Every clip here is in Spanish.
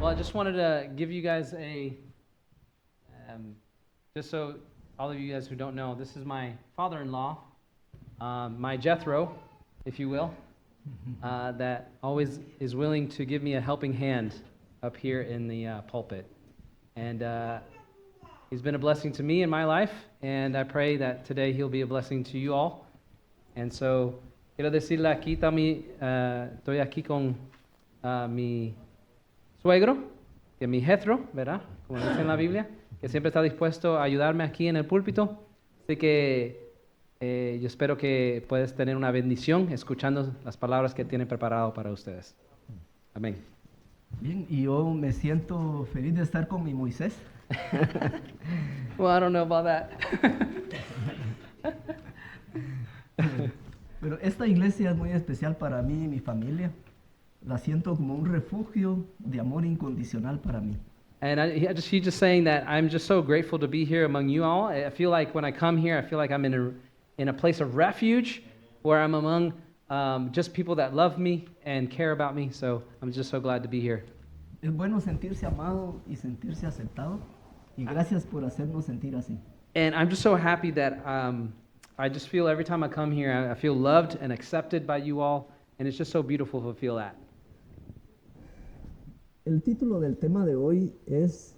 I just wanted to give you guys just so all of you guys who don't know, this is my father-in-law, my Jethro, if you will, that always is willing to give me a helping hand up here in the pulpit. And he's been a blessing to me in my life, and I pray that today he'll be a blessing to you all. And so, quiero decirle aquí, estoy aquí con mi suegro, que es mi Jethro, ¿verdad? Como dice en la Biblia, que siempre está dispuesto a ayudarme aquí en el púlpito. Así que yo espero que puedas tener una bendición escuchando las palabras que tiene preparado para ustedes. Amén. Bien, y yo me siento feliz de estar con mi Moisés. Well, I don't know about that. Pero esta iglesia es muy especial para mí y mi familia. La siento como un refugio de amor incondicional para mí. And he's just saying that I'm just so grateful to be here among you all. I feel like when I come here, I feel like I'm in a place of refuge where I'm among just people that love me and care about me. So I'm just so glad to be here. Es bueno sentirse amado y sentirse aceptado. Y gracias por hacernos sentir así. And I'm just so happy that I just feel every time I come here, I feel loved and accepted by you all. And it's just so beautiful to feel that. El título del tema de hoy es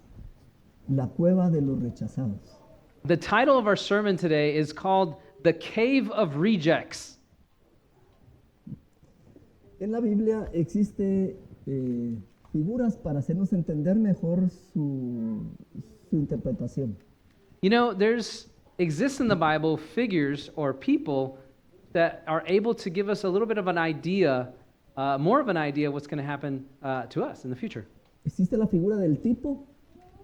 La cueva de los rechazados. The title of our sermon today is called The Cave of Rejects. En la Biblia existe figuras para hacernos entender mejor su interpretación. You know, exists in the Bible figures or people that are able to give us a little bit of an idea, more of an idea what's going to happen to us in the future. Existe la figura del tipo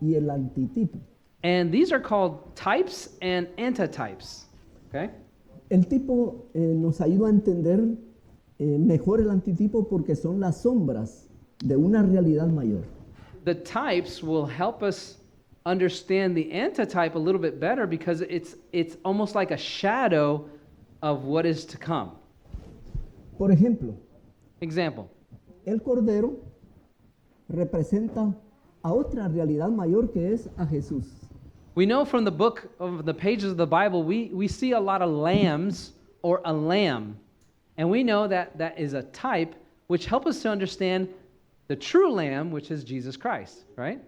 y el antitipo. And these are called types and antitypes. Okay? El tipo nos ayuda a entender mejor el antitipo porque son las sombras de una realidad mayor. The types will help us understand the antitype a little bit better because it's almost like a shadow of what is to come. Por ejemplo, Example. el cordero representa a otra realidad mayor que es a Jesús. We know from the book of the pages of the Bible, we see a lot of lambs or a lamb. And we know that that is a type which helps us to understand the true lamb, which is Jesus Christ, right?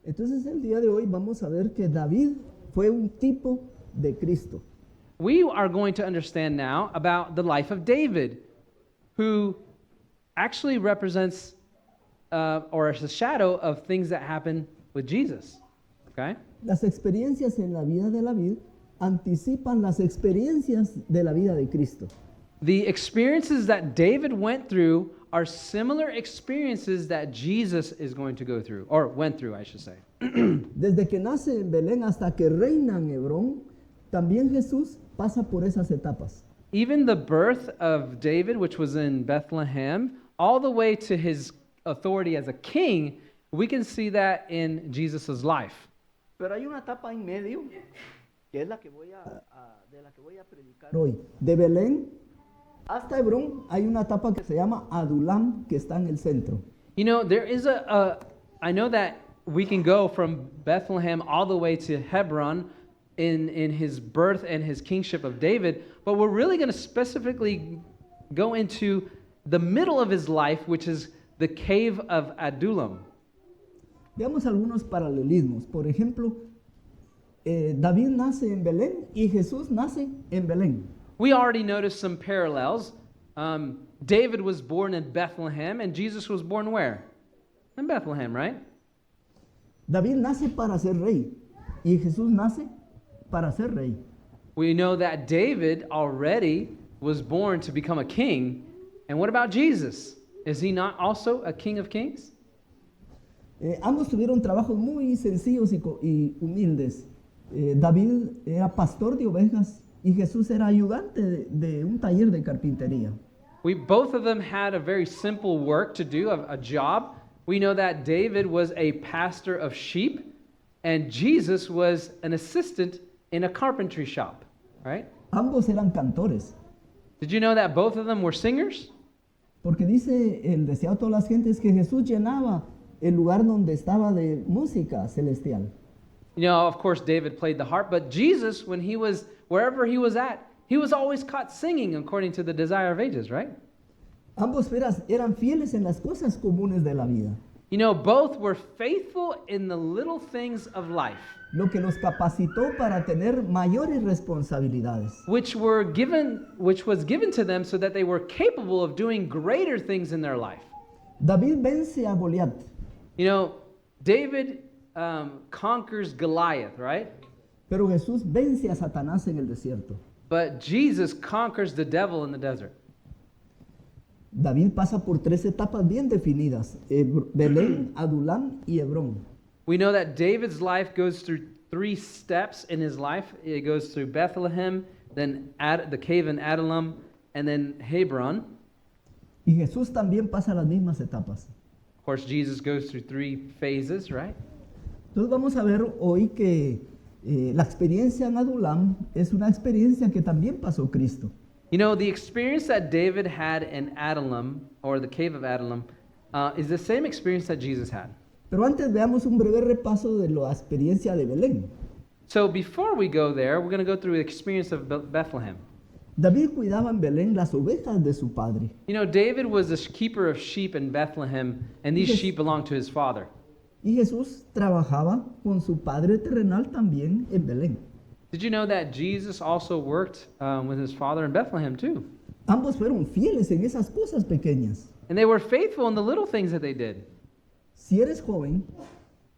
Entonces el día de hoy vamos a ver que David fue un tipo de Cristo. We are going to understand now about the life of David, who actually represents or is a shadow of things that happen with Jesus, okay? Las experiencias en la vida de David anticipan las experiencias de la vida de Cristo. The experiences that David went through are similar experiences that Jesus is going to go through, or went through, I should say. Desde que nace en Belén hasta que reina en Hebrón, también Jesús pasa por esas etapas. Even the birth of David, which was in Bethlehem, all the way to his authority as a king, we can see that in Jesus' life. Pero hay una etapa en medio que es la que de la que voy a predicar hoy. De Belén hasta Hebrón hay una etapa que se llama Adulam, que está en el centro. You know, there is I know that we can go from Bethlehem all the way to Hebron in his birth and his kingship of David, but we're really going to specifically go into the middle of his life, which is the cave of Adullam. Veamos algunos paralelismos. Por ejemplo, David nace en Belén y Jesús nace en Belén. We already noticed some parallels. David was born in Bethlehem, and Jesus was born where? In Bethlehem, right? David nace para ser rey y Jesús nace para ser rey. We know that David already was born to become a king. And what about Jesus? Is he not also a king of kings? Ambos tuvieron trabajos muy sencillos y humildes. David era pastor de ovejas y Jesús era ayudante de un taller de carpintería. Both of them had a very simple work to do, a job. We know that David was a pastor of sheep, and Jesus was an assistant in a carpentry shop, right? Ambos eran cantores. Did you know that both of them were singers? Porque dice el deseado de todas las gentes que Jesús llenaba el lugar donde estaba de música celestial. You know, of course, David played the harp, but Jesus, when he was wherever he was at, he was always caught singing according to the desire of ages, right? Ambos eran fieles en las cosas comunes de la vida, You know, both were faithful in the little things of life, lo que los capacitó para tener mayores responsabilidades. which was given to them so that they were capable of doing greater things in their life. David vence a Goliat, You know, David conquers Goliath, right? pero Jesús vence a Satanás en el desierto. But Jesus conquers the devil in the desert. David pasa por tres etapas bien definidas: Belén, Adulam y Hebrón. We know that David's life goes through 3 steps in his life. It goes through Bethlehem, then the cave in Adullam, and then Hebron. Y Jesús también pasa las mismas etapas. Of course, Jesus goes through 3 phases, right? Entonces vamos a ver hoy que la experiencia en Adulam es una experiencia que también pasó Cristo. You know, the experience that David had in Adullam, or the cave of Adullam, is the same experience that Jesus had. Pero antes veamos un breve repaso de la experiencia de Belén. So before we go there, we're going to go through the experience of Bethlehem. David cuidaba en Belén las ovejas de su padre. You know, David was the keeper of sheep in Bethlehem, and these Yes. sheep belonged to his father. Y Jesús trabajaba con su padre terrenal también en Belén. Did you know that Jesus also worked with his father in Bethlehem too? Ambos fueron fieles en esas cosas pequeñas. And they were faithful in the little things that they did. Si eres joven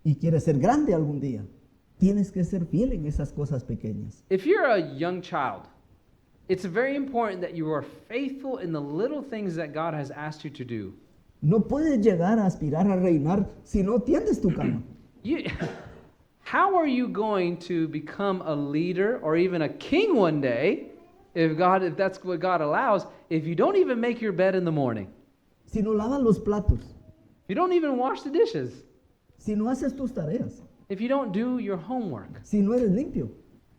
y quieres ser grande algún día, tienes que ser fiel en esas cosas pequeñas. If you're a young child, it's very important that you are faithful in the little things that God has asked you to do. No puedes llegar a aspirar a reinar si no tiendes tu cama. How are you going to become a leader or even a king one day, if that's what God allows, if you don't even make your bed in the morning? Si no lavas los platos, If you don't even wash the dishes, si no haces tus tareas, if you don't do your homework, si no eres limpio,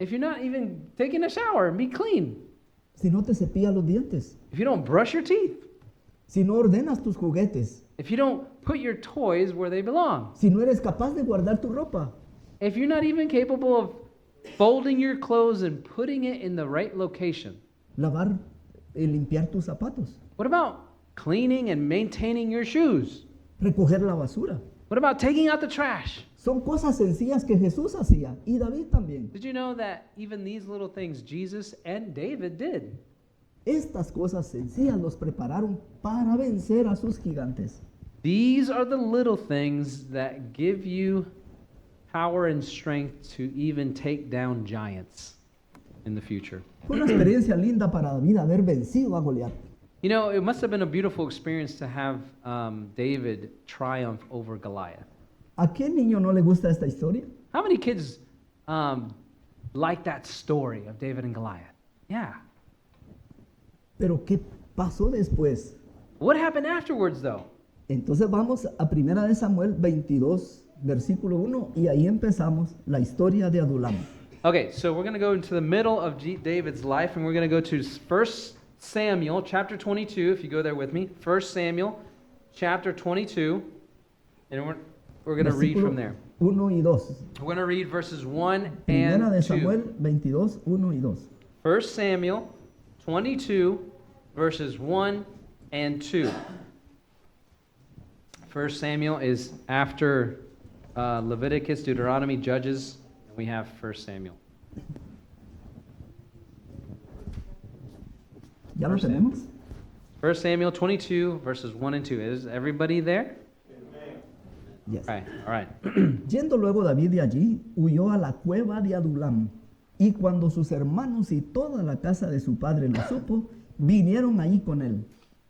if you're not even taking a shower and be clean, si no te cepillas los dientes, if you don't brush your teeth, si no ordenas tus juguetes, if you don't put your toys where they belong, si no eres capaz de guardar tu ropa, if you're not even capable of folding your clothes and putting it in the right location, lavar y limpiar tus zapatos, what about cleaning and maintaining your shoes? recoger la basura. What about taking out the trash? Son cosas sencillas que Jesús hacía y David también. Did you know that even these little things Jesus and David did? Estas cosas sencillas los prepararon para vencer a sus gigantes. These are the little things that give you power and strength to even take down giants in the future. Fue una experiencia linda para David haber vencido a Goliat. You know, it must have been a beautiful experience to have David triumph over Goliath. ¿A qué niño no le gusta esta historia? How many kids like that story of David and Goliath? Yeah. Pero ¿qué pasó después? What happened afterwards, though? Entonces vamos a 1 de Samuel 22, versículo 1, y ahí empezamos la historia de Adulam. Okay, so we're going to go into the middle of David's life, and we're going to go to 1 Samuel chapter 22, if you go there with me. 1 Samuel chapter 22, and we're going to read from there. 1 y 2. We're going to read verses 1 Primera de and Samuel 2. 22, 1 y 2. 1 Samuel 22, verses 1 and 2. 1 Samuel is after Leviticus, Deuteronomy, Judges, and we have 1 Samuel. ¿Ya lo First tenemos? 1 Samuel 22, verses 1 and 2. Is everybody there? Yes. All right. Yendo luego David de allí, huyó a la cueva de Adulam. Y cuando sus hermanos y toda la casa de su padre lo supo, vinieron allí con él.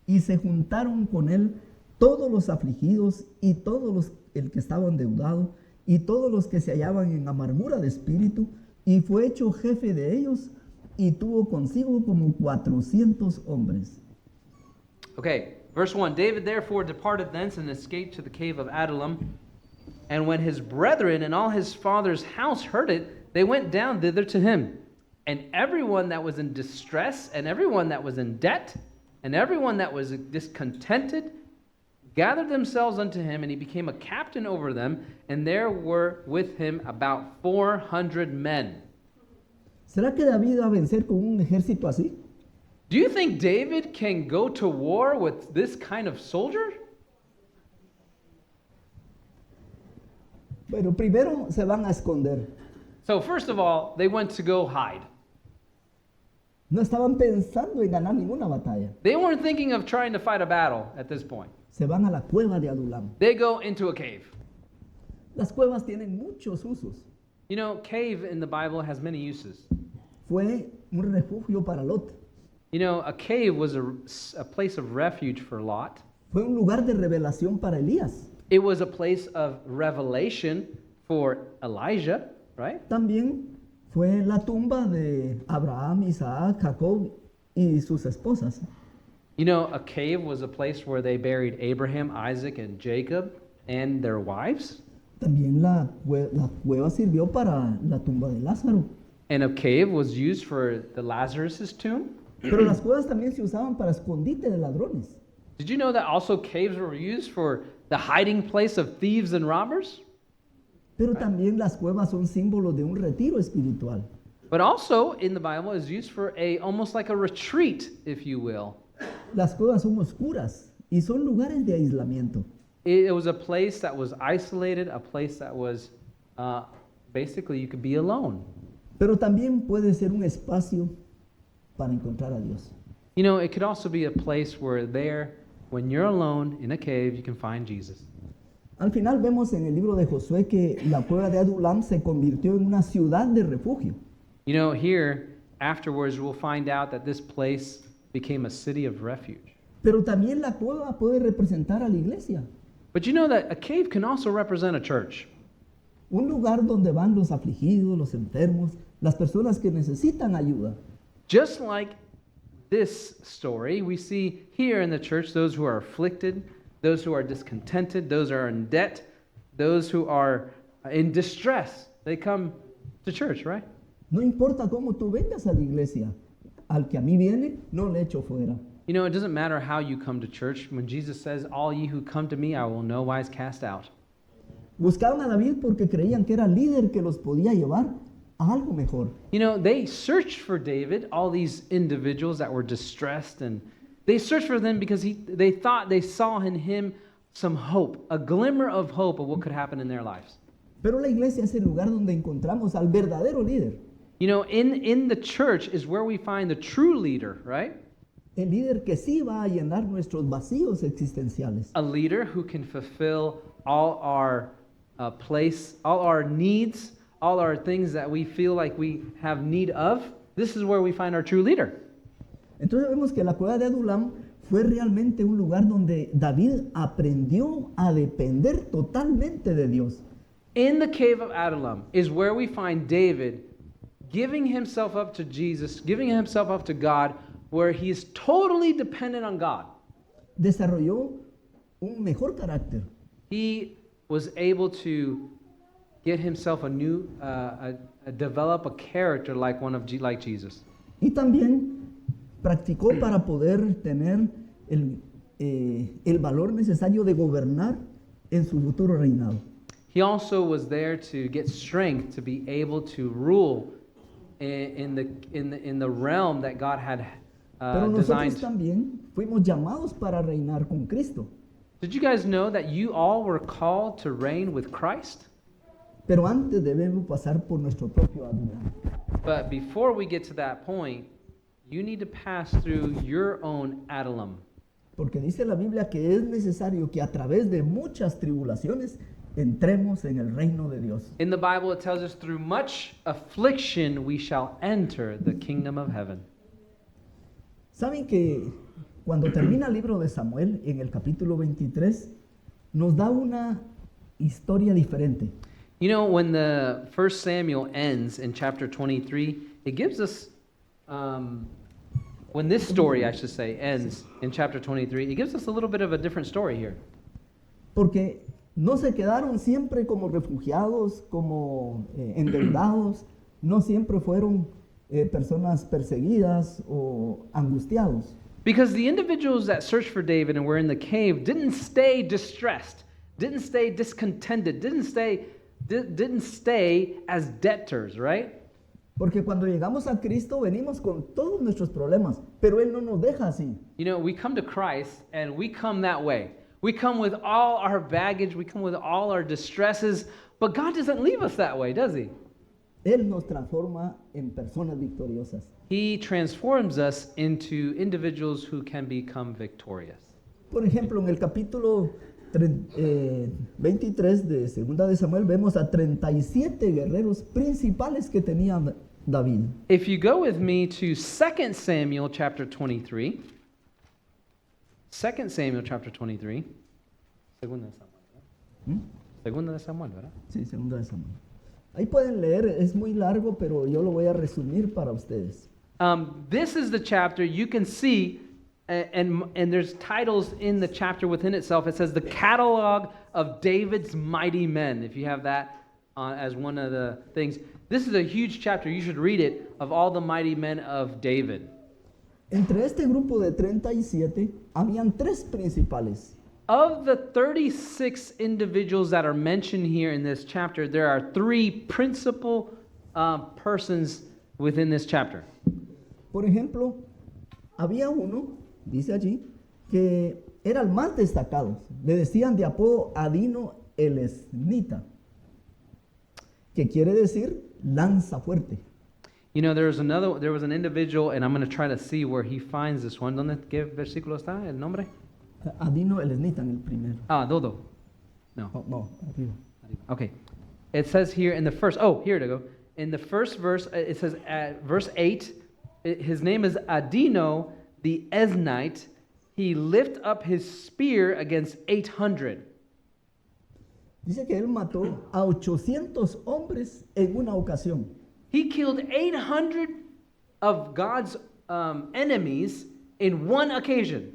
Y se juntaron con él todos los afligidos y todos el que estaba endeudado y todos los que se hallaban en amargura de espíritu. Y fue hecho jefe de ellos y tuvo consigo como 400 hombres. Okay, verse 1. David therefore departed thence and escaped to the cave of Adullam. And when his brethren and all his father's house heard it, they went down thither to him. And everyone that was in distress, and everyone that was in debt, and everyone that was discontented, gathered themselves unto him, and he became a captain over them, and there were with him about 400 men. ¿Será que David va a vencer con un ejército así? Do you think David can go to war with this kind of soldier? Bueno, primero se van a esconder. So first of all, they went to go hide. No estaban pensando en ganar ninguna batalla. They weren't thinking of trying to fight a battle at this point. Se van a la cueva de Adulam. They go into a cave. Las cuevas tienen muchos usos. You know, cave in the Bible has many uses. Fue un refugio para Lot. You know, a cave was a place of refuge for Lot. Fue un lugar de revelación para Elías. It was a place of revelation for Elijah, right? También fue la tumba de Abraham, Isaac, Jacob y sus esposas. You know, a cave was a place where they buried Abraham, Isaac, and Jacob and their wives. También la cueva sirvió para la tumba de Lázaro. And a cave was used for the Lazarus' tomb. Pero las cuevas también se usaban para escondite de ladrones. Did you know that also caves were used for the hiding place of thieves and robbers? Pero también las cuevas son símbolos de un retiro espiritual. But also in the Bible is used for almost like a retreat, if you will. Las cuevas son oscuras y son lugares de aislamiento. It was a place that was isolated, a place that was basically you could be alone. Pero también puede ser un espacio para encontrar a Dios. You know, it could also be a place where there, when you're alone in a cave, you can find Jesus. Al final vemos en el libro de Josué que la cueva de Adulam se convirtió en una ciudad de refugio. You know, here, afterwards, we'll find out that this place became a city of refuge. Pero también la cueva puede representar a la iglesia. But you know that a cave can also represent a church. Un lugar donde van los afligidos, los enfermos, las personas que necesitan ayuda. Just like this story, we see here in the church those who are afflicted, those who are discontented, those who are in debt, those who are in distress. They come to church, right? No importa cómo tú vengas a la iglesia, al que a mí viene, no le echo fuera. You know, it doesn't matter how you come to church. When Jesus says, all ye who come to me, I will no wise cast out. Buscaban a David porque creían que era el líder que los podía llevar a algo mejor. You know, they searched for David, all these individuals that were distressed, and they searched for them because they thought they saw in him some hope, a glimmer of hope of what could happen in their lives. Pero la iglesia es el lugar donde encontramos al verdadero líder. You know, in the church is where we find the true leader, right? El líder que sí va a llenar nuestros vacíos existenciales. A leader who can fulfill all our all our needs, all our things that we feel like we have need of. This is where we find our true leader. Entonces vemos que la cueva de Adulam fue realmente un lugar donde David aprendió a depender totalmente de Dios. In the cave of Adullam is where we find David giving himself up to Jesus, giving himself up to God, where he is totally dependent on God. Desarrolló un mejor carácter. He was able to get himself develop a character like like Jesus. Y también practicó para poder tener el valor necesario de gobernar en su futuro reinado. He also was there to get strength to be able to rule in the realm that God had Pero nosotros designed. también fuimos llamados para reinar con Cristo. Did you guys know that you all were called to reign with Christ? Pero antes debemos pasar por nuestro propio Adulam. But before we get to that point, you need to pass through your own Adullam. Porque dice la Biblia que es necesario que a través de muchas tribulaciones entremos en el reino de Dios. In the Bible, it tells us through much affliction we shall enter the kingdom of heaven. ¿Saben que cuando termina el libro de Samuel, en el capítulo 23, nos da una historia diferente? You know, when the First Samuel ends in chapter 23, it gives us, when this story, I should say, ends in chapter 23, it gives us a little bit of a different story here. Porque no se quedaron siempre como refugiados, como endeudados, no siempre fueron personas perseguidas o angustiados. Because the individuals that searched for David and were in the cave didn't stay distressed, didn't stay discontented, didn't stay as debtors, right? Porque cuando llegamos a Cristo venimos con todos nuestros problemas, pero Él no nos deja así. You know, we come to Christ and we come that way. We come with all our baggage, we come with all our distresses, but God doesn't leave us that way, does He? Él nos transforma en personas victoriosas. He transforms us into individuals who can become victorious. Por ejemplo, en el capítulo 23 de Segunda de Samuel vemos a 37 guerreros principales que tenía David. If you go with me to 2 Samuel chapter 23, 2 Samuel chapter 23, Segunda de Samuel, ¿verdad? ¿Mm? Segunda de Samuel, ¿verdad? Sí, Segunda de Samuel. Ahí pueden leer, es muy largo, pero yo lo voy a resumir para ustedes. This is the chapter you can see, and there's titles in the chapter within itself. It says the catalog of David's mighty men. If you have that as one of the things, this is a huge chapter. You should read it, of all the mighty men of David. Entre este grupo de 37 habían tres principales. Of the 36 individuals that are mentioned here in this chapter, there are three principal persons within this chapter. Por ejemplo, había uno, dice allí, que era el más destacado. Le decían de apodo Adino el Esnita, que quiere decir lanza fuerte. You know, there was an individual, and I'm going to try to see where he finds this one. ¿Qué versículo está? ¿El nombre? Adino el Esnita en el primero. Dodo. No. Oh, no, arriba. Okay. It says here in the first, here to go. In the first verse, it says, verse 8, his name is Adino the Esnite. He lift up his spear against 800. Dice que él mató a 800 hombres en una ocasión. He killed 800 of God's enemies in one occasion.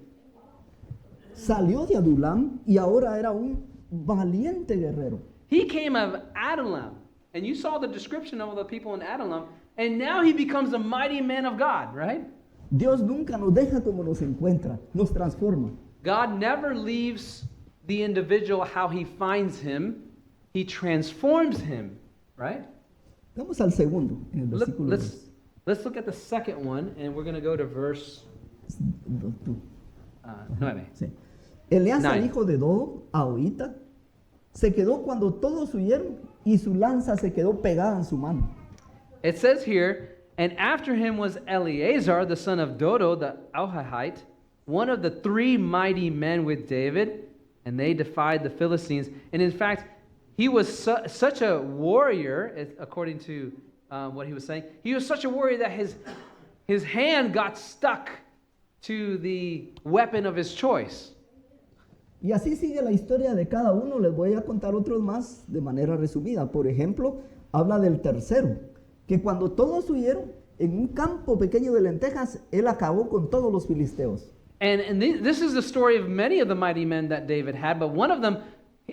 Salió de Adulam y ahora era un valiente guerrero. He came of Adullam, and you saw the description of the people in Adullam, and now he becomes a mighty man of God, right? Dios nunca nos deja como nos encuentra, nos transforma. God never leaves the individual how he finds him. He transforms him, right? Vamos al segundo, en el versículo Let's look at the second one, and we're going to go to verse 9. Sí. Eleazar, Nine. hijo de Dodo, ahorita, se quedó cuando todos huyeron y su lanza se quedó pegada en su mano. It says here, and after him was Eleazar, the son of Dodo, the Ahahite, one of the three mighty men with David, and they defied the Philistines. And in fact, he was such a warrior, according to what he was saying. He was such a warrior that his hand got stuck to the weapon of his choice. Y así sigue la historia de cada uno. Les voy a contar otros más de manera resumida. Por ejemplo, habla del tercero, que cuando todos huyeron, en un campo pequeño de lentejas, él acabó con todos los filisteos. And this is the story of many of the mighty men that David had, but one of them,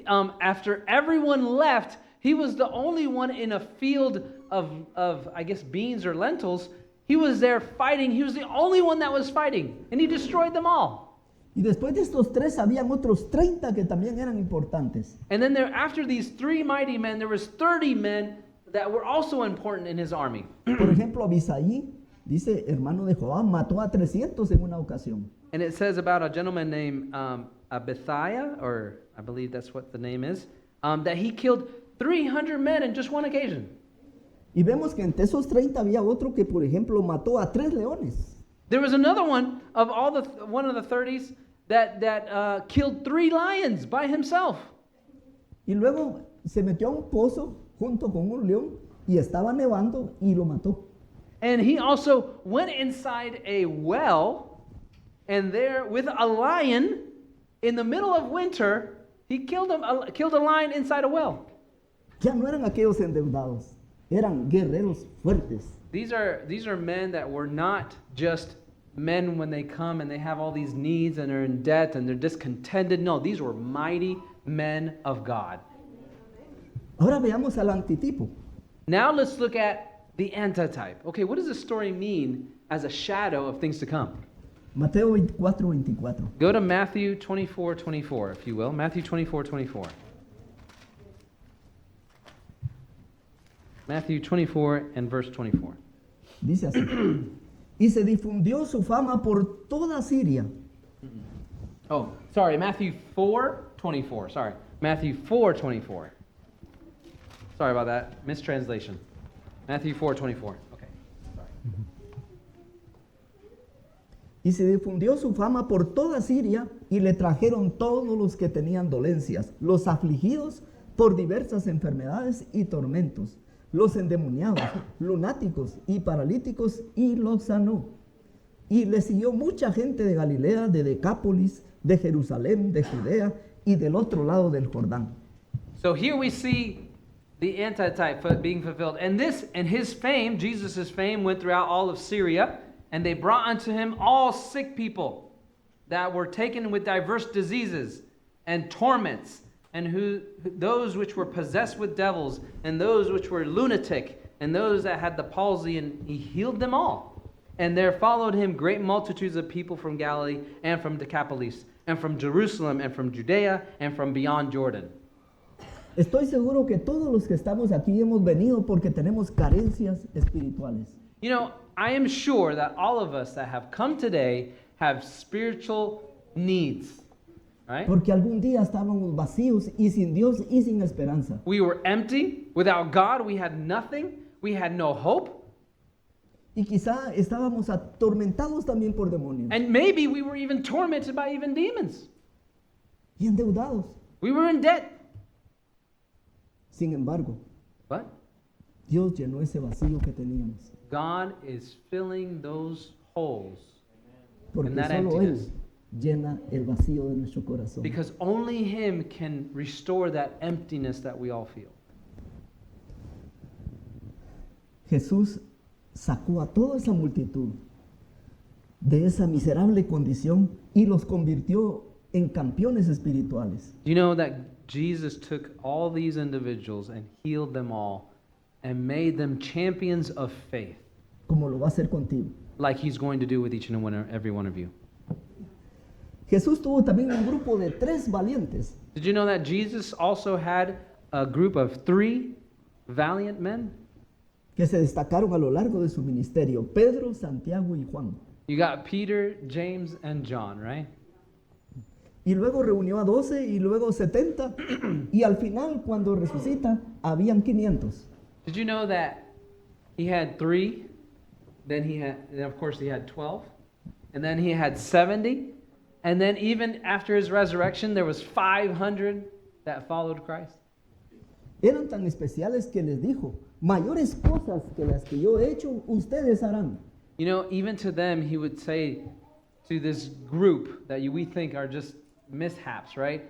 after everyone left, he was the only one in a field of I guess, beans or lentils. He was there fighting. He was the only one that was fighting, and he destroyed them all. Y después de estos tres, habían otros 30 que también eran importantes. And then after these three mighty men, there was 30 men that were also important in his army. Por ejemplo, Abisaí, dice, hermano de Joab, mató a 300 en una ocasión. And it says about a gentleman named Abithiah, or I believe that's what the name is, that he killed 300 men in just one occasion. Y vemos que entre esos 30 había otro que, por ejemplo, mató a 3 leones. There was another one of one of the 30s that killed 3 lions by himself. Y luego se metió a un pozo junto con un león y estaba nevando y lo mató. And he also went inside a well, and there with a lion in the middle of winter, he killed a lion inside a well. Ya no eran aquellos endeudados, eran guerreros fuertes. These are men that were not just men when they come and they have all these needs and are in debt and they're discontented. No, these were mighty men of God. Ahora veamos al antitipo. Now let's look at the antitype. Okay, what does this story mean as a shadow of things to come? Mateo 24, 24. Go to Matthew 24:24, if you will. Matthew 24:24. Matthew 24 and verse 24. Dice así. Y se difundió su fama por toda Siria. Oh, sorry, Matthew 4:24. Sorry, Matthew 4:24. Sorry about that, mistranslation. Matthew 4:24. Okay, sorry. Y se difundió su fama por toda Siria y le trajeron todos los que tenían dolencias, los afligidos por diversas enfermedades y tormentos, los endemoniados, lunáticos y paralíticos, y los sanó. Y le siguió mucha gente de Galilea, de Decápolis, de Jerusalén, de Judea y del otro lado del Jordán. So here we see the antitype being fulfilled. And his fame, Jesus' fame, went throughout all of Syria, and they brought unto him all sick people that were taken with diverse diseases and torments, and those which were possessed with devils, and those which were lunatic, and those that had the palsy, and he healed them all. And there followed him great multitudes of people from Galilee, and from Decapolis, and from Jerusalem, and from Judea, and from beyond Jordan. Estoy seguro que todos los que estamos aquí hemos venido porque tenemos carencias espirituales. You know, I am sure that all of us that have come today have spiritual needs, right? Porque algún día estábamos vacíos y sin Dios y sin esperanza. We were empty. Without God, we had nothing. We had no hope. Y quizá estábamos atormentados también por demonios And maybe we were even tormented by even demons. y endeudados. We were in debt. Sin embargo, But Dios llenó ese vacío que teníamos. God is filling those holes Porque And that solo Él emptiness. llena el vacío de nuestro corazón. because only Him can restore that emptiness that we all feel. Jesús sacó a toda esa multitud de esa miserable condición y los convirtió en campeones espirituales. Do you know that Jesus took all these individuals and healed them all and made them champions of faith, Como lo va a hacer contigo. like He's going to do with each and every one of you? Jesús tuvo también un grupo de 3 valientes. Did you know that Jesus also had a group of 3 valiant men? Que se destacaron a lo largo de su ministerio: Pedro, Santiago y Juan. You got Peter, James, and John, right? Y luego reunió a 12 y luego 70 y al final, cuando resucita, habían 500. Did you know that he had 3, then of course he had 12, and then he had 70, and then even after his resurrection there was 500 that followed Christ? Eran tan especiales que les dijo: mayores cosas que las que yo he hecho, ustedes harán. You know, even to them he would say to this group that we think are just mishaps, right?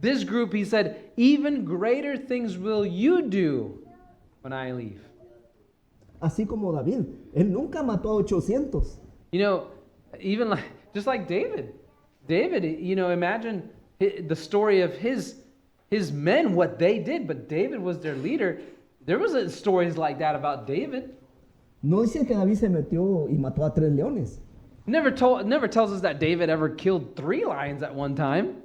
This group, he said, even greater things will you do when I leave. Así como David, él nunca mató a 800. You know, even just like David. David, you know, imagine the story of his men, what they did, but David was their leader. There was stories like that about David. No dice que David se metió y mató a 3 leones. Never tells us that David ever killed 3 lions at one time.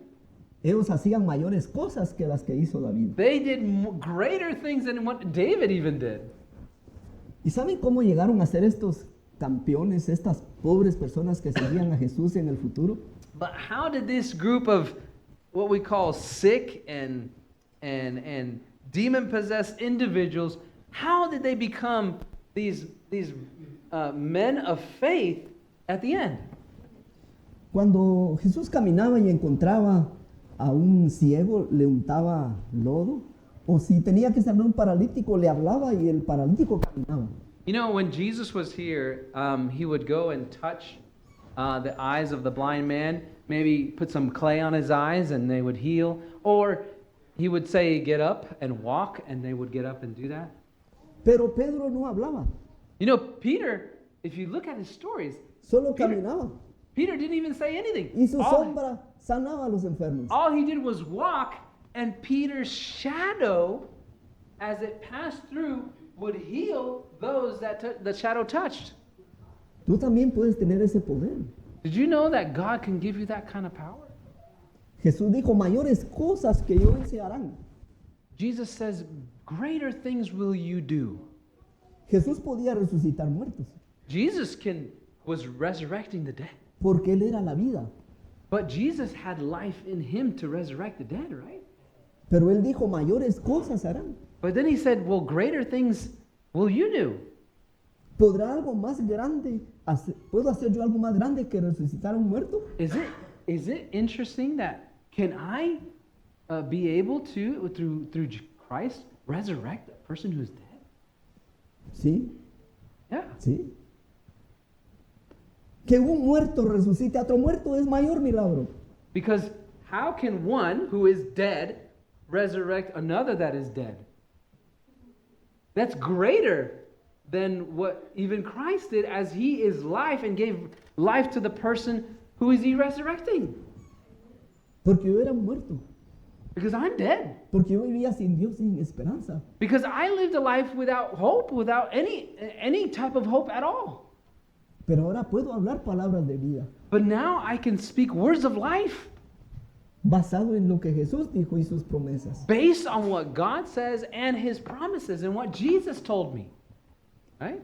Ellos hacían mayores cosas que las que hizo David. They did greater things than what David even did. ¿Y saben cómo llegaron a ser estos campeones, estas pobres personas que seguían a Jesús en el futuro? But how did this group of what we call sick and demon-possessed individuals, how did they become these men of faith at the end? Cuando Jesús caminaba y encontraba a un ciego, le untaba lodo, o si tenía que sanar un paralítico, le hablaba y el paralítico caminaba. You know, when Jesus was here, he would go and touch the eyes of the blind man, maybe put some clay on his eyes and they would heal, or he would say, get up and walk, and they would get up and do that. Pero Pedro no hablaba, You know, Peter, if you look at his stories, solo caminaba Peter didn't even say anything. y su All- sombra sanaba a los enfermos. All he did was walk, and Peter's shadow, as it passed through, would heal those that the shadow touched. Tú también puedes tener ese poder. Did you know that God can give you that kind of power? Jesús dijo, mayores cosas que yo hice harán. Jesus says, greater things will you do. Jesús podía resucitar muertos, Jesus was resurrecting the dead. porque Él era la vida. But Jesus had life in him to resurrect the dead, right? Pero Él dijo, mayores cosas harán. But then he said, well, greater things will you do. ¿Podrá algo más grande hacer? ¿Puedo hacer yo algo más grande que resucitar a un muerto? Is it interesting that can I be able to, through Christ, resurrect a person who's dead? Sí, Yeah. sí. Que un muerto resucite a otro muerto es mayor milagro. Because how can one who is dead resurrect another that is dead? That's greater than what even Christ did, as he is life and gave life to the person who is he resurrecting. Porque yo era un muerto. Because I'm dead. Porque yo vivía sin Dios, sin esperanza. Because I lived a life without hope, without any type of hope at all. Pero ahora puedo hablar palabras de vida, But now I can speak words of life basado en lo que Jesús dijo y sus promesas. based on what God says and his promises and what Jesus told me. Right?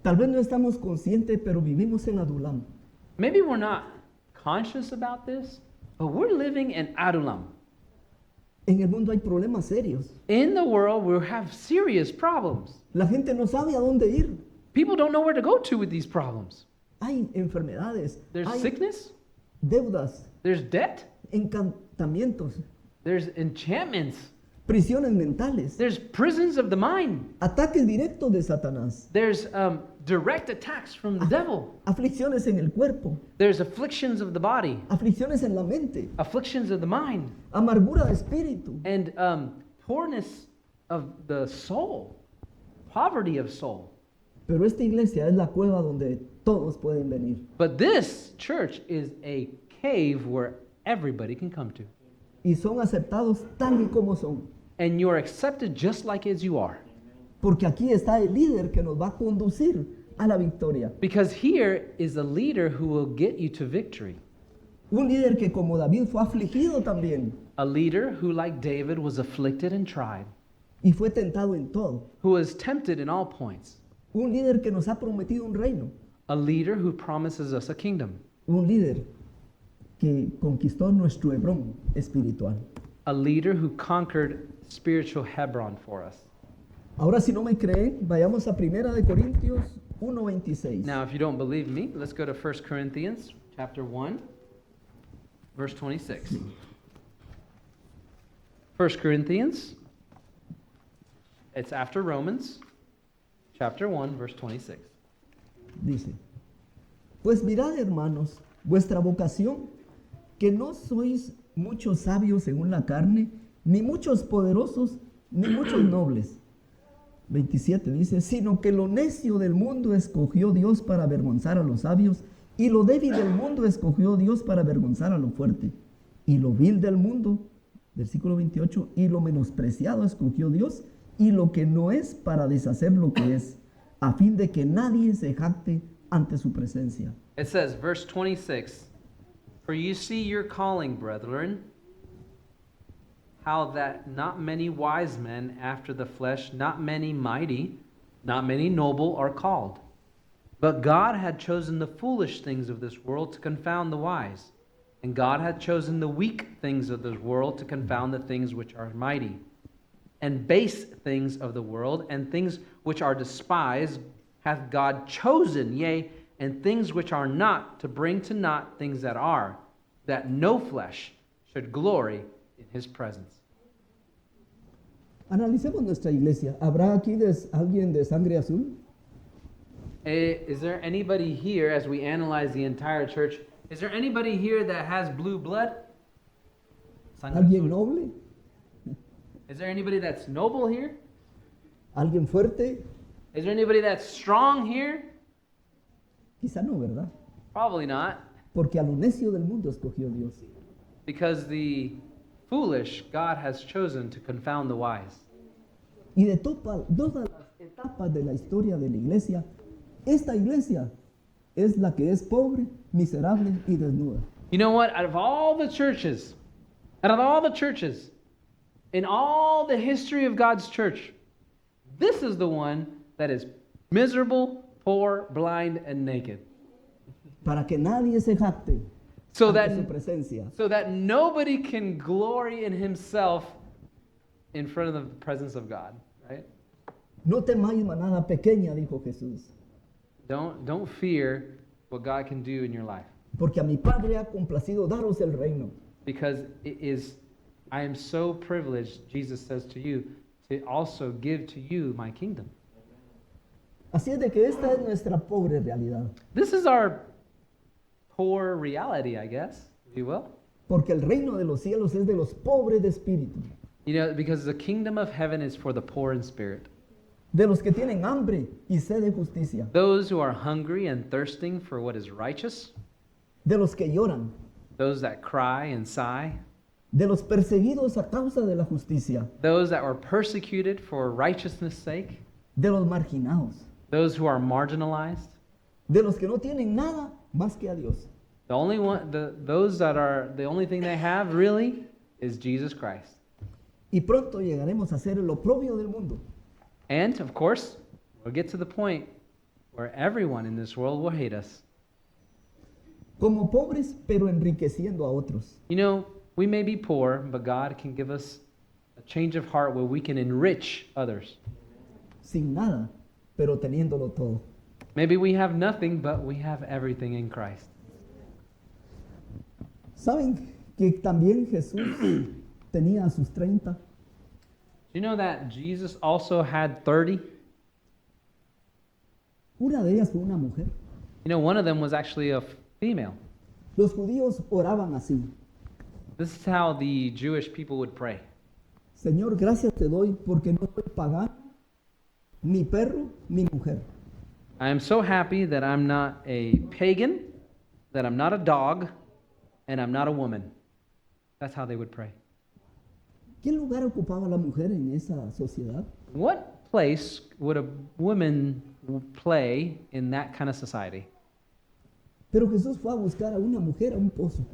Tal vez no estamos conscientes, pero vivimos en Adulam. Maybe we're not conscious about this, but we're living in Adulam. En el mundo hay problemas serios. In the world, we have serious problems. La gente no sabe a dónde ir. People don't know where to go to with these problems. Hay enfermedades, There's hay sickness, deudas, there's debt, encantamientos, there's enchantments, prisiones mentales, there's prisons of the mind, ataques directos de Satanás, there's direct attacks from the devil, aflicciones en el cuerpo, there's afflictions of the body, aflicciones en la mente, afflictions of the mind, amargura de espíritu. and poorness of the soul, poverty of soul. Pero esta iglesia es la cueva donde todos pueden venir. But this church is a cave where everybody can come to. Y son aceptados tal y como son. And you're accepted just like as you are. Porque aquí está el líder que nos va a conducir a la victoria. Because here is a leader who will get you to victory. Un líder que como David fue afligido también A leader who, like David, was afflicted and tried, y fue tentado en todo. who was tempted in all points. Un líder que nos ha prometido un reino. A leader who promises us a kingdom. Un líder que conquistó nuestro Hebrón espiritual. A leader who conquered spiritual Hebron for us. Ahora si no me creen, vayamos a 1 de Corintios 1:26. Now, if you don't believe me, let's go to 1 Corinthians chapter 1, verse 26. 1 Corinthians, it's after Romans, chapter 1, verse 26. Dice, pues mirad hermanos, vuestra vocación, que no sois muchos sabios según la carne, ni muchos poderosos, ni muchos nobles. 27 dice, sino que lo necio del mundo escogió Dios para avergonzar a los sabios, y lo débil del mundo escogió Dios para avergonzar a lo fuerte. Y lo vil del mundo, versículo 28, y lo menospreciado escogió Dios, y lo que no es para deshacer lo que es, a fin de que nadie se jacte ante su presencia. It says, verse 26, for you see your calling, brethren, how that not many wise men after the flesh, not many mighty, not many noble are called. But God had chosen the foolish things of this world to confound the wise. And God had chosen the weak things of this world to confound the things which are mighty. And base things of the world, and things which are despised, hath God chosen, yea, and things which are not, to bring to naught things that are, that no flesh should glory in his presence. Analicemos nuestra iglesia. ¿Habrá aquí alguien de sangre azul? Is there anybody here, as we analyze the entire church, is there anybody here that has blue blood? Sangre ¿Alguien azul. noble? Is there anybody that's noble here? ¿Alguien fuerte? Is there anybody that's strong here? Quizá no, ¿verdad? Probably not, Porque a lo necio del mundo escogió Dios. because the foolish God has chosen to confound the wise. Y de todas las etapas de la historia de la iglesia, esta iglesia es la que es pobre, miserable y desnuda. You know what? Out of all the churches, in all the history of God's church, this is the one that is miserable, poor, blind, and naked. Para que nadie se jacte So ante su that, presencia. so that nobody can glory in himself in front of the presence of God, right? No temáis manada pequeña, dijo Jesús, Don't fear what God can do in your life. porque a mi Padre ha complacido daros el reino. Because I am so privileged, Jesus says to you, to also give to you my kingdom. Así es de que esta es nuestra pobre realidad, This is our poor reality, I guess, if you will. porque el reino de los cielos es de los pobres de espíritu, You know, because the kingdom of heaven is for the poor in spirit. de los que tienen hambre y sed de justicia, Those who are hungry and thirsting for what is righteous, de los que lloran, those that cry and sigh, de los perseguidos a causa de la justicia, those that were persecuted for righteousness' sake, de los marginados, those who are marginalized, de los que no tienen nada más que a Dios. those that are the only thing they have really is Jesus Christ. Y pronto llegaremos a ser el oprobio del mundo, And of course, we'll get to the point where everyone in this world will hate us. como pobres pero enriqueciendo a otros. You know, we may be poor, but God can give us a change of heart where we can enrich others. Sin nada, pero teniéndolo todo. Maybe we have nothing, but we have everything in Christ. ¿Saben que también Jesús tenía a sus 30? Do you know that Jesus also had 30? Una de ellas fue una mujer. You know, one of them was actually a female. Los judíos oraban así: This is how the Jewish people would pray. Señor, gracias te doy porque no soy pagano, ni perro, ni mujer. I am so happy that I'm not a pagan, that I'm not a dog, and I'm not a woman. That's how they would pray. ¿Qué lugar ocupaba la mujer en esa sociedad? What place would a woman play in that kind of society? Pero Jesús fue a buscar a una mujer a un pozo.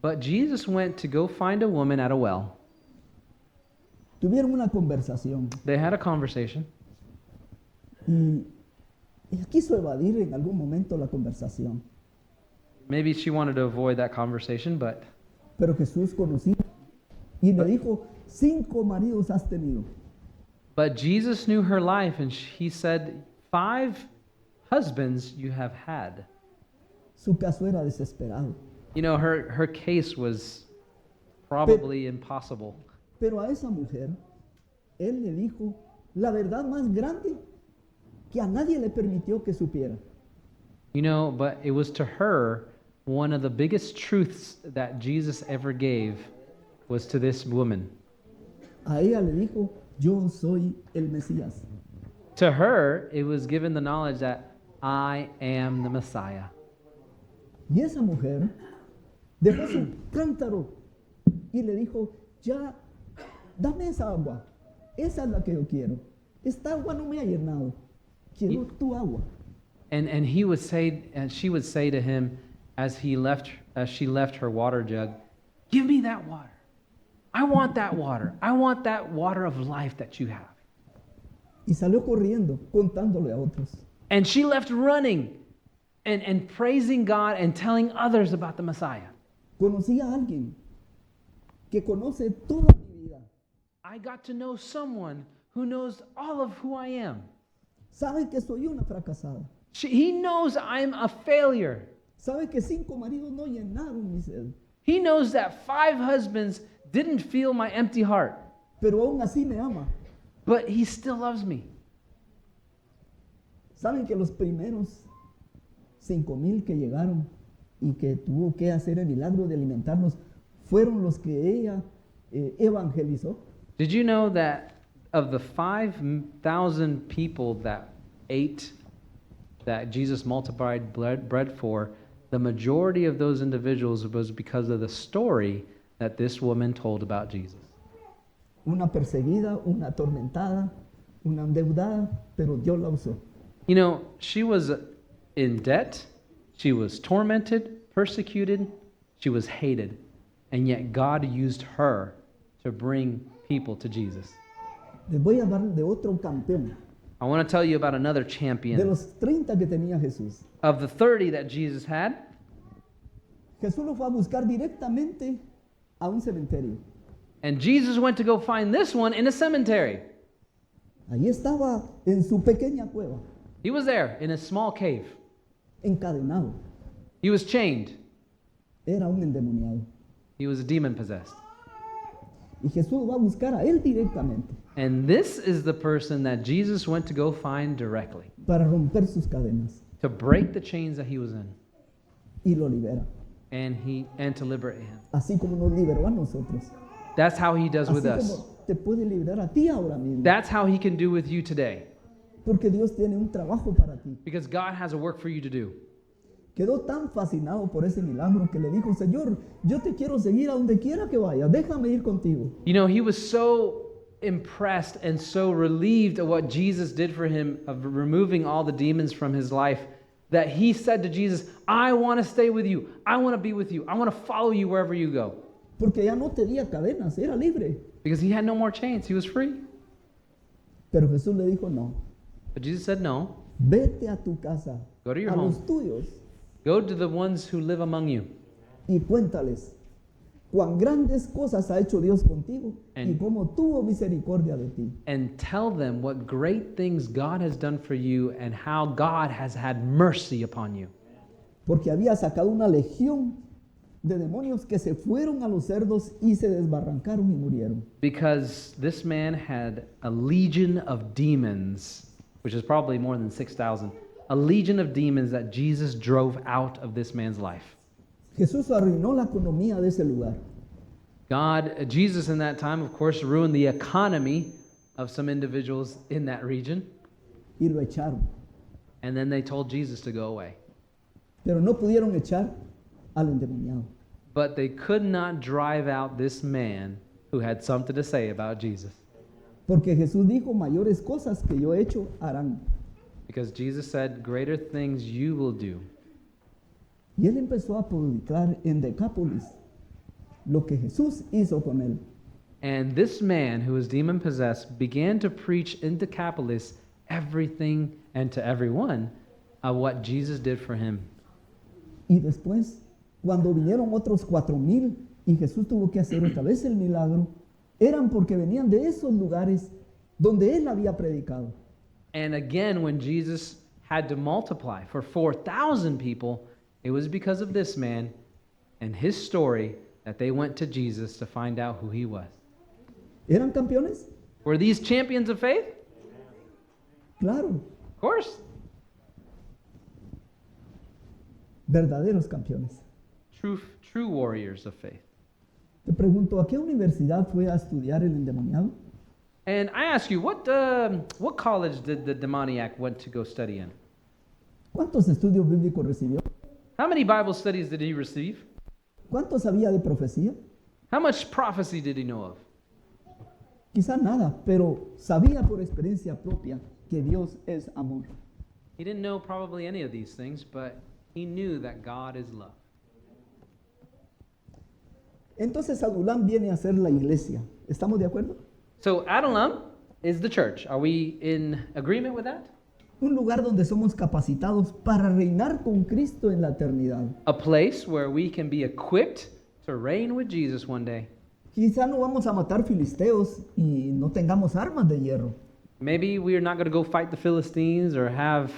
But Jesus went to go find a woman at a well. Tuvieron una conversación They had a conversation, y ella quiso evadir en algún momento la conversación. maybe she wanted to avoid that conversation, but Pero Jesús conocía y le dijo: 5 maridos has tenido. Jesus knew her life, and he said, 5 husbands you have had. Su caso era desesperado. You know, her case was probably impossible. Pero a esa mujer, él le dijo la verdad más grande que a nadie le permitió que supiera. You know, but it was to her one of the biggest truths that Jesus ever gave was to this woman. A ella le dijo: yo soy el Mesías. To her, it was given the knowledge that I am the Messiah. Y esa mujer dejó su cántaro y le dijo: ya, dame esa agua. Esa es la que yo quiero. Esta agua no me ha llenado. Quiero tu agua. And he would say, and she would say to him, as she left her water jug, "Give me that water. I want that water. I want that water of life that you have." Y salió corriendo, contándole a otros. And she left running and praising God and telling others about the Messiah. Conocí a alguien que conoce toda mi vida. I got to know someone who knows all of who I am. Sabe que soy una fracasada. He knows I'm a failure. Sabe que 5 maridos no llenaron mi sed. He knows that 5 husbands didn't feel my empty heart, Pero aún así me ama. but he still loves me. Saben que los primeros 5,000 que llegaron y que tuvo que hacer el milagro de alimentarnos fueron los que ella evangelizó. Did you know that of the 5,000 people that ate, that Jesus multiplied bread for, the majority of those individuals was because of the story that this woman told about Jesus? Una perseguida, una atormentada, una endeudada, pero Dios la usó. You know, she was in debt, she was tormented, persecuted, she was hated, and yet God used her to bring people to Jesus. Les voy a hablar de otro campeón, I want to tell you about another de champion. los 30 que tenía Jesús. Of the 30 that Jesus had, Jesús lo fue a buscar directamente a un cementerio. and Jesus went to go find this one in a cemetery. Ahí estaba en su pequeña cueva, He was there in a small cave. encadenado. He was chained. Era un endemoniado. He was demon possessed. Y Jesús va a buscar a él directamente And this is the person that Jesus went to go find directly para romper sus cadenas to break the chains that he was in y lo libera. and to liberate him. Así como nos liberó a nosotros. That's how he does with Así us. como te puede liberar a ti ahora mismo. That's how he can do with you today. Porque Dios tiene un trabajo para ti. Because God has a work for you to do. Quedó tan fascinado por ese milagro que le dijo, Señor, yo te quiero seguir a donde quiera que vaya. Déjame ir contigo. You know, he was so impressed and so relieved at what Jesus did for him of removing all the demons from his life that he said to Jesus, I want to stay with you. I want to be with you. I want to follow you wherever you go. Porque ya no tenía cadenas, era libre. Because he had no more chains. He was free. Pero Jesús le dijo, no, But Jesus said, no. vete a tu casa, Go to your a home. los tuyos, Go to the ones who live among you. y cuéntales cuán grandes cosas ha hecho Dios contigo y And- cómo tuvo misericordia de ti. And tell them what great things God has done for you and how God has had mercy upon you. Porque había sacado una legión de demonios que se fueron a los cerdos y se desbarrancaron y murieron. Because this man had a legion of demons, which is probably more than 6,000, a legion of demons that Jesus drove out of this man's life. Jesús arruinó la economía de ese lugar. Jesus in that time, of course, ruined the economy of some individuals in that region. Y lo echaron. And then they told Jesus to go away. Pero no pudieron echar al endemoniado. But they could not drive out this man who had something to say about Jesus. Porque Jesús dijo, mayores cosas que yo he hecho harán. Because Jesus said, greater things you will do. Y él empezó a publicar en Decápolis lo que Jesús hizo con él. And this man who was demon possessed began to preach in Decapolis everything and to everyone of what Jesus did for him. Y después, cuando vinieron otros 4,000 y Jesús tuvo que hacer otra vez el milagro, eran porque venían de esos lugares donde él había predicado. And again, when Jesus had to multiply for 4,000 people, it was because of this man and his story that they went to Jesus to find out who he was. ¿Eran campeones? Were these champions of faith? Claro, Of course. verdaderos campeones. True warriors of faith. Te pregunto, ¿a qué universidad fue a estudiar el endemoniado? And I ask you, what college did the demoniac went to go study in? ¿Cuántos estudios bíblicos recibió? How many Bible studies did he receive? ¿Cuánto sabía de profecía? How much prophecy did he know of? Quizá nada, pero sabía por experiencia propia que Dios es amor. He didn't know probably any of these things, but he knew that God is love. Entonces Adulam viene a ser la iglesia. ¿Estamos de acuerdo? So Adullam is the church. Are we in agreement with that? Un lugar donde somos capacitados para reinar con Cristo en la eternidad. A place where we can be equipped to reign with Jesus one day. Quizá no vamos a matar filisteos y no tengamos armas de hierro. Maybe we are not going to go fight the Philistines or have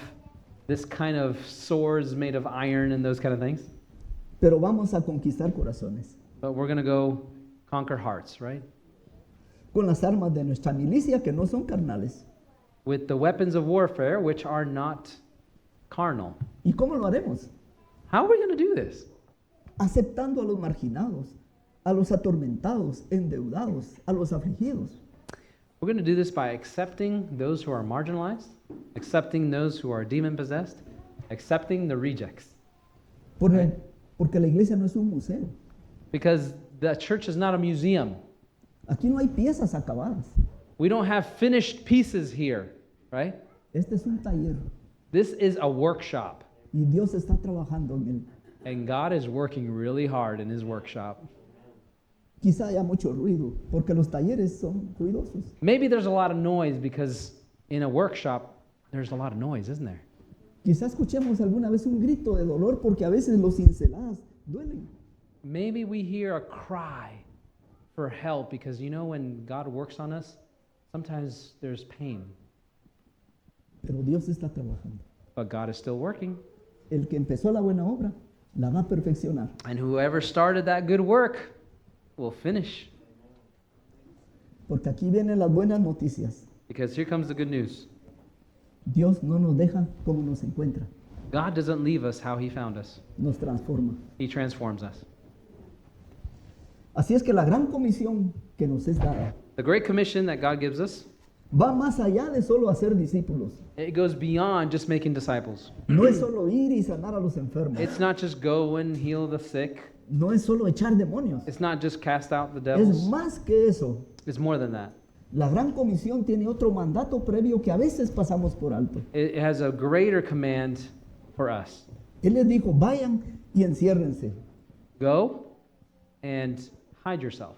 this kind of swords made of iron and those kind of things. Pero vamos a conquistar corazones But we're going to go conquer hearts, right? con las armas de nuestra milicia que no son carnales. With the weapons of warfare, which are not carnal. ¿Y cómo lo haremos? How are we going to do this? Aceptando a los marginados, a los atormentados, endeudados, a los afligidos. We're going to do this by accepting those who are marginalized, accepting those who are demon-possessed, accepting the rejects. Porque la iglesia no es un museo. Because the church is not a museum. Aquí no hay piezas acabadas. We don't have finished pieces here, right? Este es un taller. This is a workshop. y Dios está trabajando en él. And God is working really hard in his workshop. Quizá haya mucho ruido, porque los talleres son ruidosos. Maybe there's a lot of noise because in a workshop, there's a lot of noise, isn't there? Quizá escuchemos alguna vez un grito de dolor, porque a veces los cinceladas duelen. Maybe we hear a cry for help because you know when God works on us, sometimes there's pain, Pero Dios está trabajando. but God is still working. El que empezó la buena obra, la va a perfeccionar. And whoever started that good work will finish. Porque aquí vienen las buenas noticias. Because here comes the good news. Dios no nos deja como nos encuentra, God doesn't leave us how he found us. nos transforma. He transforms us. Así es que la gran comisión que nos es dada The great commission that God gives us, va más allá de solo hacer discípulos. it goes beyond just making disciples. No es solo ir y sanar a los enfermos. It's not just go and heal the sick. No es solo echar demonios. It's not just cast out the Es devils. más que eso. It's more than that. La gran comisión tiene otro mandato previo que a veces pasamos por alto. It has a greater command for us. Él les dijo, vayan y enciérrense. Go and hide yourself.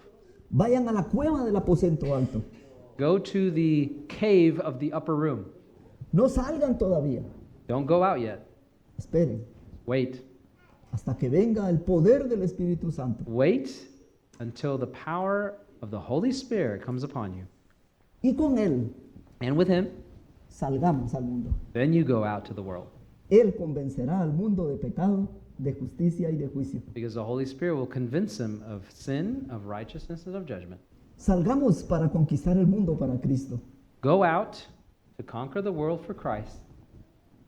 Vayan a la cueva del aposento alto. Go to the cave of the upper room. No salgan todavía. Don't go out yet. Esperen Wait. hasta que venga el poder del Espíritu Santo. Wait until the power of the Holy Spirit comes upon you. Y con Él And with him, salgamos al mundo. then you go out to the world. Él convencerá al mundo de pecado, de justicia y de juicio. Because the Holy Spirit will convince him of sin, of righteousness, and of judgment. Salgamos para conquistar el mundo para Cristo. Go out to conquer the world for Christ,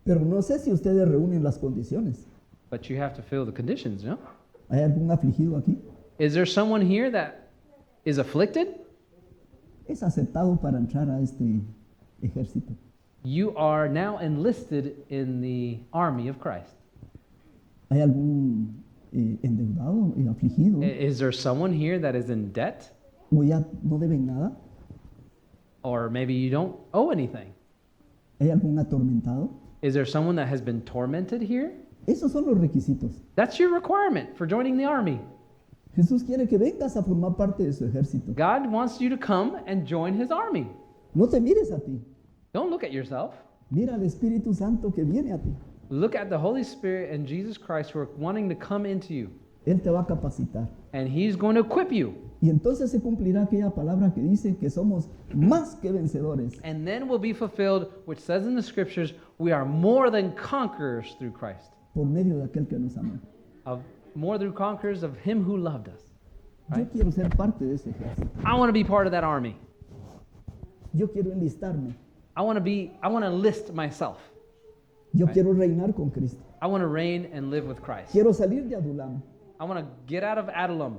Pero no sé si ustedes reúnen las condiciones. but you have to fill the conditions, no? ¿Hay algún afligido aquí? Is there someone here that is afflicted? Es aceptado para entrar a este ejército. You are now enlisted in the army of Christ. ¿Hay algún endeudado y afligido? Is there someone here that is in debt? ¿O ya no deben nada? Or maybe you don't owe anything? ¿Hay algún atormentado? Is there someone that has been tormented here? Esos son los requisitos. That's your requirement for joining the army. Jesús quiere que vengas a formar parte de su ejército. God wants you to come and join his army. No te mires a ti. Don't look at yourself. Mira al Espíritu Santo que viene a ti. Look at the Holy Spirit and Jesus Christ who are wanting to come into you. Él te va a capacitar. And he's going to equip you. Y entonces se cumplirá aquella palabra que dice que somos más que vencedores. And then will be fulfilled, which says in the scriptures, we are more than conquerors through Christ. Por medio de aquel que nos ama. Of more than conquerors of him who loved us. Yo Right? quiero ser parte de ese ejército. I want to be part of that army. Yo quiero enlistarme. I want to enlist myself. Yo Right. quiero reinar con Cristo. I want to reign and live with Christ. Quiero salir de Adulam. I want to get out of Adullam.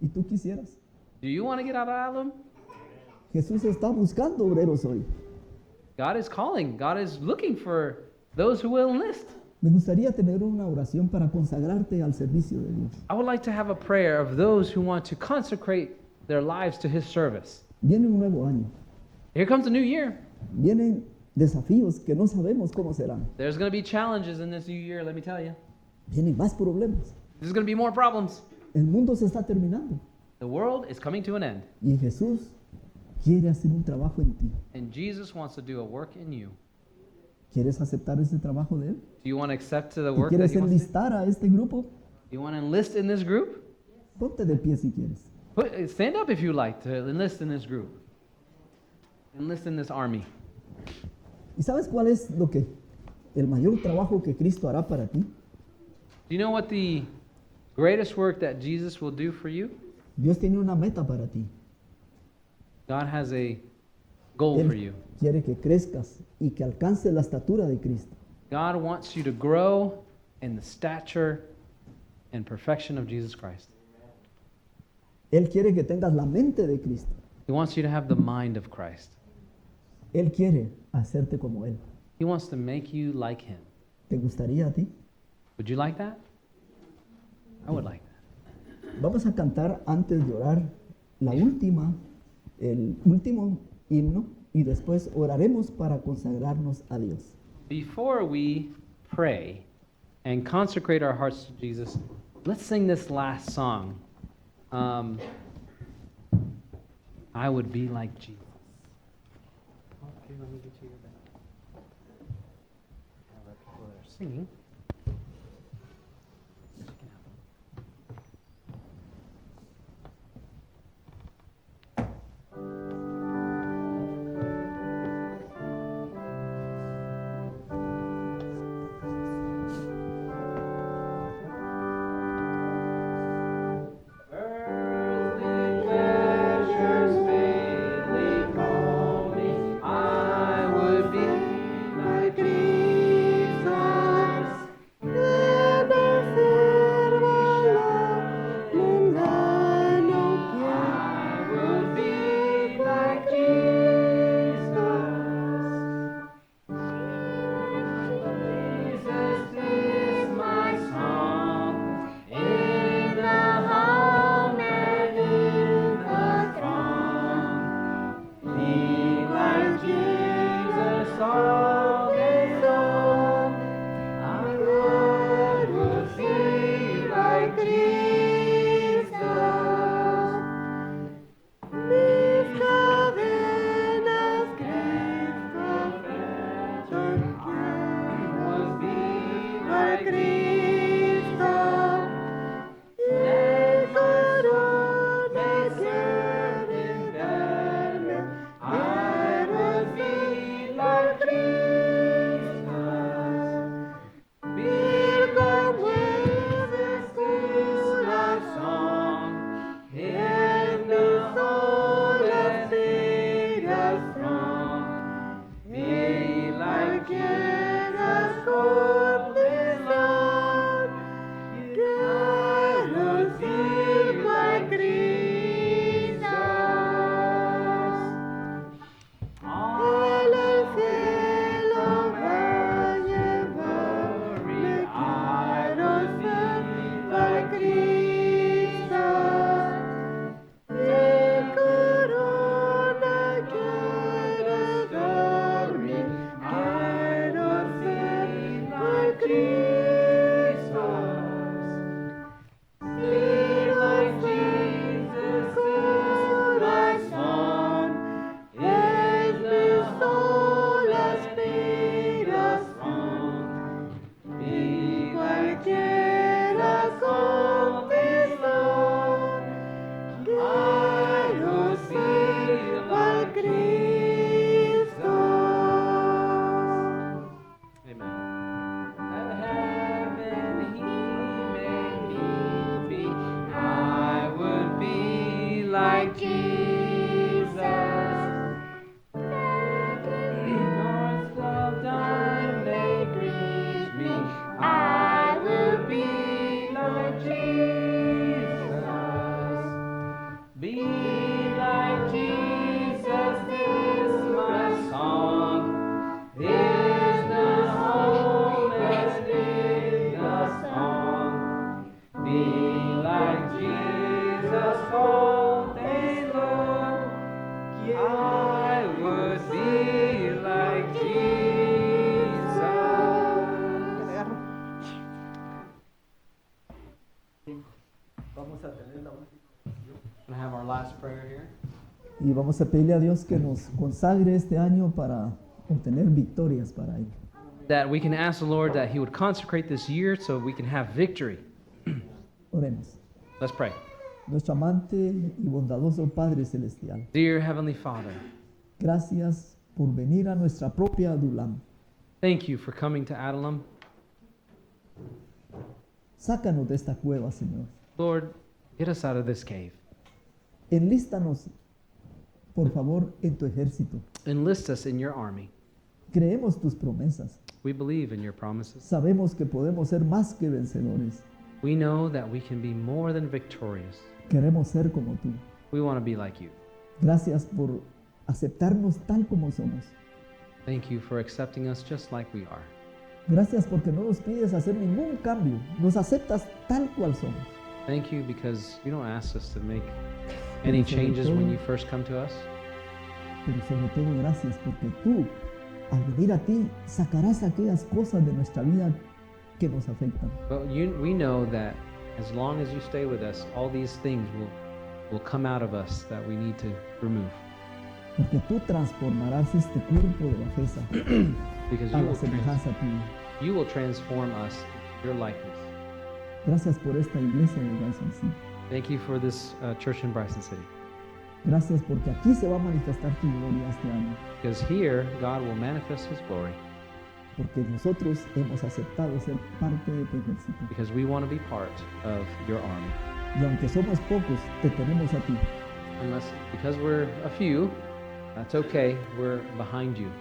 ¿Y tú quisieras? Do you want to get out of Adullam? Jesús está buscando obreros hoy. God is calling. God is looking for those who will enlist. Me gustaría tener una oración para consagrarte al servicio de Dios. I would like to have a prayer of those who want to consecrate their lives to his service. Viene un nuevo año. Here comes a new year. Vienen desafíos que no sabemos cómo serán. There's going to be challenges in this new year, let me tell you. Vienen más problemas. There's going to be more problems. El mundo se está terminando. The world is coming to an end, Y Jesús quiere hacer un trabajo en ti. and Jesus wants to do a work in you. ¿Quieres aceptar ese trabajo de Él? Do you want to accept the ¿Te work that quieres he wants to do? enlistar a este grupo? Do you want to enlist in this group? Ponte de pie si quieres. Stand up if you like to enlist in this group. Enlist in this army. ¿Y sabes cuál es lo que el mayor trabajo que Cristo hará para ti? Do you know what the greatest work that Jesus will do for you? Dios tiene una meta para ti. God has a goal for you. Él quiere que crezcas y que alcances la estatura de Cristo. God wants you to grow in the stature and perfection of Jesus Christ. Él quiere que tengas la mente de Cristo. He wants you to have the mind of Christ. Él quiere hacerte como Él. He wants to make you like him. ¿Te gustaría a ti? Would you like that? I would like that. Vamos a cantar antes de orar el último himno y después oraremos para consagrarnos a Dios. Before we pray, and consecrate our hearts to Jesus, let's sing this last song. I would be like Jesus. Okay, let me get you your bag. Have our people that are singing. You can have them. Earthly pleasures vainly call me. I would be like Jesus. I would be like Jesus. Jesus is my song in the home and in the throng. Be like Jesus all day long. I would be like Jesus. Mis cadenas Cristo would be like Cristo. De corona quieren verme. I would be like Cristo. Virgo Jesus is my song in the whole Savior's throng. Be like Jesus all day long. Quiero ser like Jesus. Al cielo va a llevarme. Quiero ser like Cristo. Mi corona quiere darme. Quiero ser like Cristo. Be like Jesus is my song. Es mi soul aspira song. Be like Jesus all day long. Quiero ser like Cristo. Amen. At heaven he may meet me. I would be like Jesus. North of time may reach me. I would be like Jesus. Be like Jesus is my song. Is the home and is the song. Be like Jesus all day long. I would be like Jesus. Vamos a tener la última. Gonna have our last prayer here. Y vamos a pedirle a Dios que nos consagre este año para obtener victorias para Él. That we can ask the Lord that He would consecrate this year so we can have victory. Oremos. Let's pray. Nuestro amante y bondadoso Padre Celestial, Dear Heavenly Father, gracias por venir a nuestra propia Adulam. thank you for coming to Adullam. Sácanos de esta cueva, Señor. Lord, get us out of this cave. Enlístanos, por favor, en tu ejército. Enlist us in your army. Creemos tus promesas. We believe in your promises. Sabemos que podemos ser más que vencedores. We know that we can be more than victorious. Queremos ser como tú. We want to be like you. Gracias por aceptarnos tal como somos. Thank you for accepting us just like we are. Gracias porque no nos pides hacer ningún cambio. Nos aceptas tal cual somos. Thank you because you don't ask us to make any changes when you first come to us. Pero sobre todo gracias porque tú, al venir a ti, sacarás aquellas cosas de nuestra vida que nos afectan. But we know that as long as you stay with us, all these things will come out of us that we need to remove. Porque tú transformarás este cuerpo de bajeza Because a you la will, semejanza tuya. you will transform us into your likeness. Gracias por esta iglesia de Bryson City. Thank you for this church in Bryson City. Gracias porque aquí se va a manifestar tu gloria este año. Because here, God will manifest His glory. Porque nosotros hemos aceptado ser parte de tu ejército. Because we want to be part of your army. Y aunque somos pocos, te tenemos a ti. Because we're a few, that's okay. We're behind you.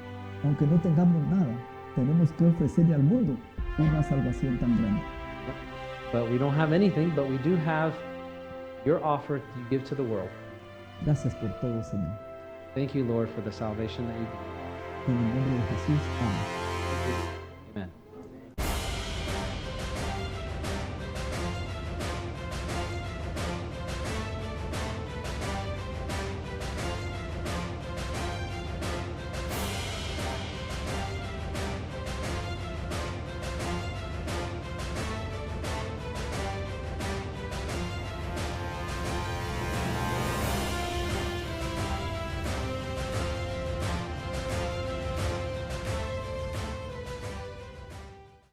Aunque no tengamos nada, tenemos que ofrecerle al mundo una salvación tan grande. But we don't have anything, but we do have your offer you give to the world. Gracias por todo, Señor. Thank you, Lord, for the salvation that you give. En el nombre de Jesús, amén. Thank you.